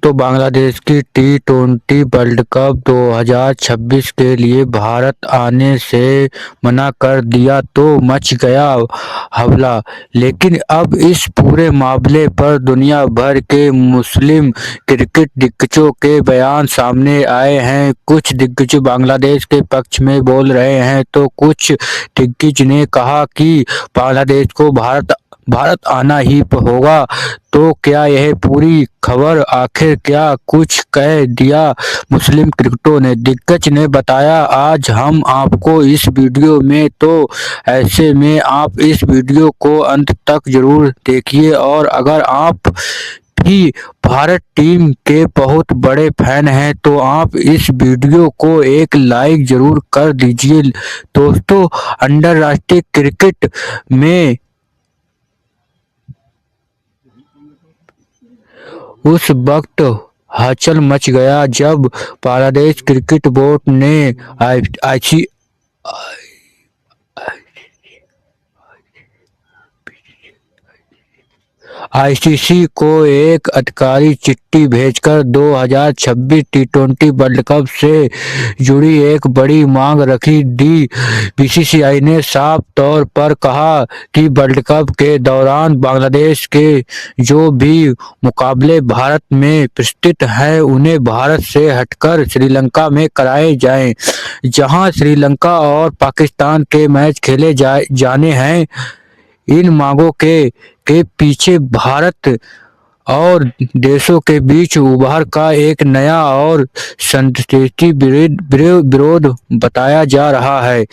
दोस्तों, बांग्लादेश की T20 world cup 2026 के लिए भारत आने से मना कर दिया तो मच गया हल्ला। लेकिन अब इस पूरे मामले पर दुनिया भर के मुस्लिम क्रिकेट दिग्गजों के बयान सामने आए हैं। कुछ दिग्गज बांग्लादेश के पक्ष में बोल रहे हैं तो कुछ दिग्गज ने कहा कि बांग्लादेश को भारत आना ही होगा। तो क्या यह पूरी खबर आखिर क्या कुछ कह दिया मुस्लिम क्रिकेटरों ने? दिग्गज ने बताया, आज हम आपको इस वीडियो में, तो ऐसे में आप इस वीडियो को अंत तक जरूर देखिए और अगर आप भी भारत टीम के बहुत बड़े फैन हैं तो आप इस वीडियो को एक लाइक जरूर कर दीजिए। दोस्तों, अंतर्राष्ट्रीय क्रिकेट में उस वक्त हलचल मच गया जब बांग्लादेश क्रिकेट बोर्ड ने आईसीसी को एक अधिकारी चिट्ठी भेजकर 2026 T20 वर्ल्ड कप से जुड़ी एक बड़ी मांग रखी दी। बीसीसीआई ने साफ तौर पर कहा कि वर्ल्ड कप के दौरान बांग्लादेश के जो भी मुकाबले भारत में प्रस्तावित हैं उन्हें भारत से हटकर श्रीलंका में कराए जाएं, जहां श्रीलंका और पाकिस्तान के मैच खेले जाने हैं। इन मांगों के पीछे भारत और देशों के बीच उभर का एक नया और संस्कृति विरोध बताया जा रहा है,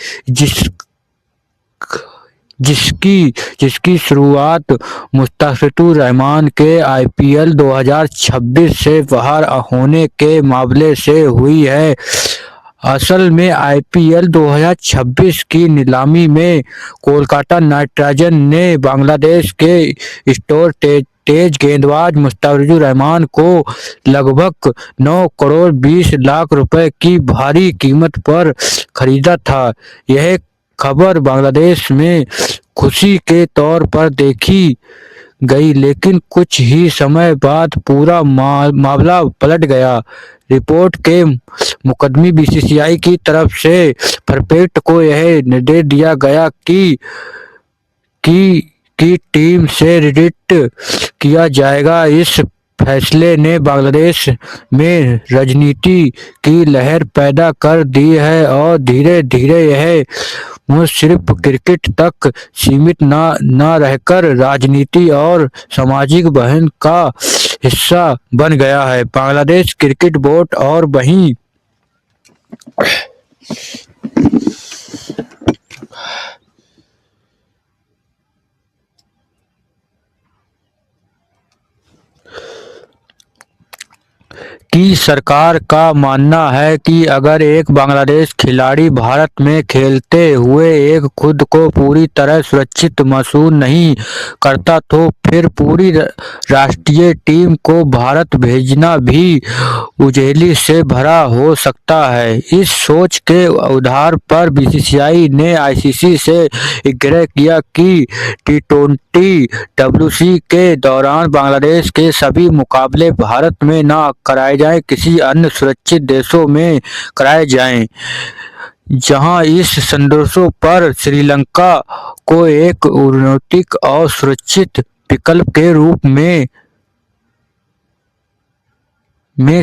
जिसकी शुरुआत मुस्तफिजुर रहमान के आईपीएल 2026 से बाहर होने के मामले से हुई है। असल में आईपीएल 2026 की नीलामी में कोलकाता नाइट राइडर्स ने बांग्लादेश के स्टार तेज गेंदबाज मुस्तफिजुर रहमान को लगभग 9 करोड़ 20 लाख रुपए की भारी कीमत पर खरीदा था। यह खबर बांग्लादेश में खुशी के तौर पर देखी गई, लेकिन कुछ ही समय बाद पूरा मामला पलट गया। रिपोर्ट के मुकदमे बीसीसीआई की तरफ से परफेक्ट को यह निर्देश दिया गया कि टीम से रिटेट किया जाएगा। इस फैसले ने बांग्लादेश में राजनीति की लहर पैदा कर दी है और धीरे धीरे यह सिर्फ क्रिकेट तक सीमित न रहकर राजनीति और सामाजिक बहन का हिस्सा बन गया है। बांग्लादेश क्रिकेट बोर्ड और वहीं की सरकार का मानना है कि अगर एक बांग्लादेश खिलाड़ी भारत में खेलते हुए एक खुद को पूरी तरह सुरक्षित महसूस नहीं करता तो फिर पूरी राष्ट्रीय टीम को भारत भेजना भी उजेली से भरा हो सकता है। इस सोच के आधार पर बीसीसीआई ने आईसीसी से आग्रह किया कि T20 WC के दौरान बांग्लादेश के सभी मुकाबले भारत में न कराए जाएं, किसी अन्य सुरक्षित देशों में कराए जाएं, जहां इस संदेशों पर श्रीलंका को एक रणनीतिक और सुरक्षित विकल्प के रूप में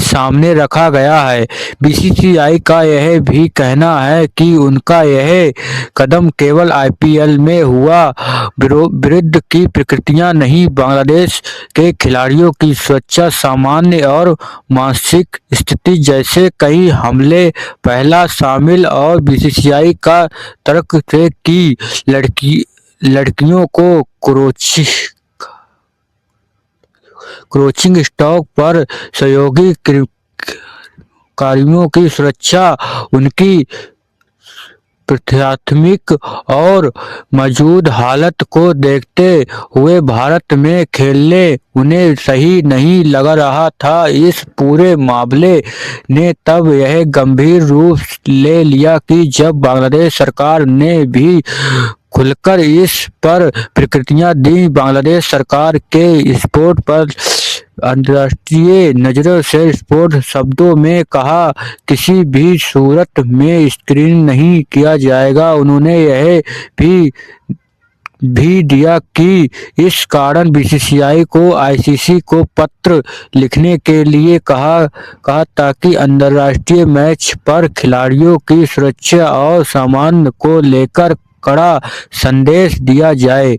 सामने रखा गया है। बीसीसीआई का यह भी कहना है कि उनका यह कदम केवल आईपीएल में हुआ विरोध की प्रकृतियां नहीं, बांग्लादेश के खिलाड़ियों की सुरक्षा, सामान्य और मानसिक स्थिति जैसे कई हमले पहला शामिल। और बीसीसीआई का तर्क है कि लड़कियों को कोचिंग स्टॉक पर सहयोगी कार्यों की सुरक्षा उनकी प्राथमिक और मौजूद हालत को देखते हुए भारत में खेलने उन्हें सही नहीं लग रहा था। इस पूरे मामले ने तब यह गंभीर रूप ले लिया कि जब बांग्लादेश सरकार ने भी खुलकर इस पर प्रतिक्रिया दी। बांग्लादेश सरकार के स्पोर्ट पर अंतर्राष्ट्रीय नजरों से स्पष्ट शब्दों में कहा, किसी भी सूरत में स्क्रीन नहीं किया जाएगा। उन्होंने यह भी दिया कि इस कारण बीसीसीआई को आईसीसी को पत्र लिखने के लिए कहा ताकि अंतर्राष्ट्रीय मैच पर खिलाड़ियों की सुरक्षा और सम्मान को लेकर कड़ा संदेश दिया जाए।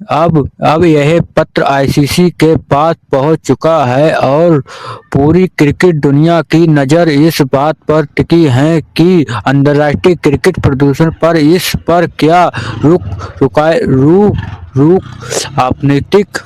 अब यह पत्र आईसीसी के पास पहुंच चुका है और पूरी क्रिकेट दुनिया की नज़र इस बात पर टिकी है कि अंतर्राष्ट्रीय क्रिकेट प्रदूषण पर इस पर क्या रुक आपनीतिक।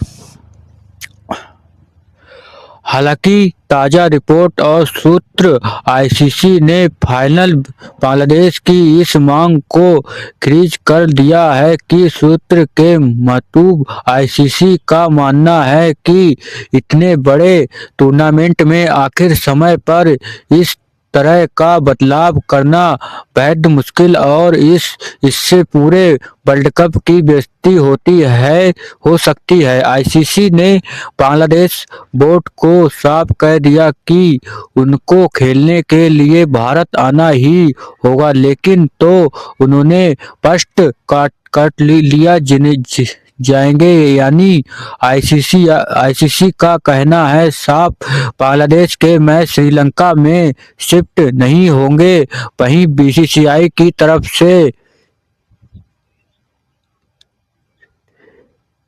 हालांकि ताज़ा रिपोर्ट और सूत्र आईसीसी ने फाइनल बांग्लादेश की इस मांग को खारिज कर दिया है कि सूत्र के मुताबिक आईसीसी का मानना है कि इतने बड़े टूर्नामेंट में आखिर समय पर इस तरह का बदलाव करना बेहद मुश्किल और इससे पूरे वर्ल्ड कप की बेइज्जती हो सकती है। आईसीसी ने बांग्लादेश बोर्ड को साफ कह दिया कि उनको खेलने के लिए भारत आना ही होगा, लेकिन तो उन्होंने स्पष्ट काट लिया जाएंगे, यानी आईसीसी का कहना है साफ, बांग्लादेश के मैच श्रीलंका में शिफ्ट नहीं होंगे। वहीं बीसीसीआई की तरफ से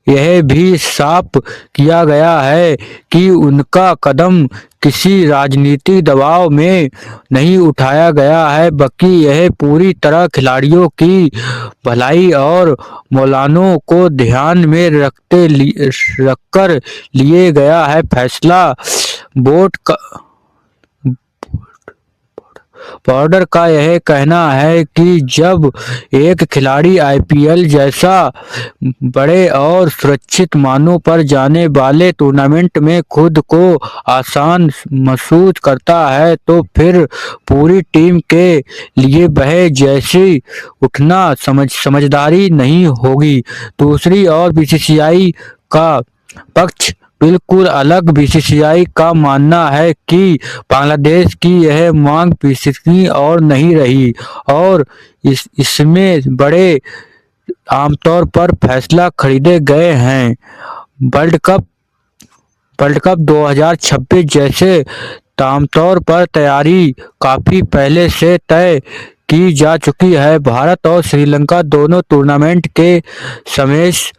यह भी साफ किया गया है कि उनका कदम किसी राजनीतिक दबाव में नहीं उठाया गया है, बल्कि यह पूरी तरह खिलाड़ियों की भलाई और मौलानों को ध्यान में रखकर लिए गया है फैसला। बोर्ड का यह कहना है कि जब एक खिलाड़ी आईपीएल जैसा बड़े और सुरक्षित मानों पर जाने वाले टूर्नामेंट में खुद को आसान महसूस करता है तो फिर पूरी टीम के लिए वह जैसी उठना समझदारी नहीं होगी। दूसरी ओर बीसीसीआई का पक्ष बिल्कुल अलग। बीसीसीआई का मानना है कि बांग्लादेश की यह मांग विश्वसनीय और नहीं रही और इसमें बड़े आमतौर पर फैसला खरीदे गए हैं। वर्ल्ड कप 2026 जैसे आमतौर पर तैयारी काफी पहले से तय की जा चुकी है। भारत और श्रीलंका दोनों टूर्नामेंट के समेश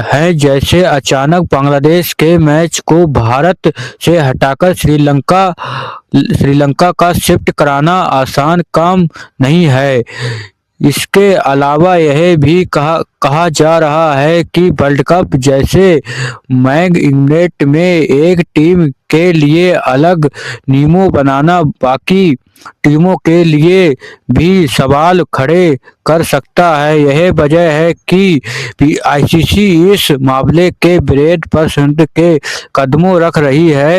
है, जैसे अचानक बांग्लादेश के मैच को भारत से हटाकर श्रीलंका का शिफ्ट कराना आसान काम नहीं है। इसके अलावा यह भी कहा जा रहा है कि वर्ल्ड कप जैसे मैच इवेंट में एक टीम के लिए अलग नियमों बनाना बाकी टीमों के लिए भी सवाल खड़े कर सकता है। यह वजह है कि आईसीसी इस मामले के विरोध पर संसद के कदमों रख रही है।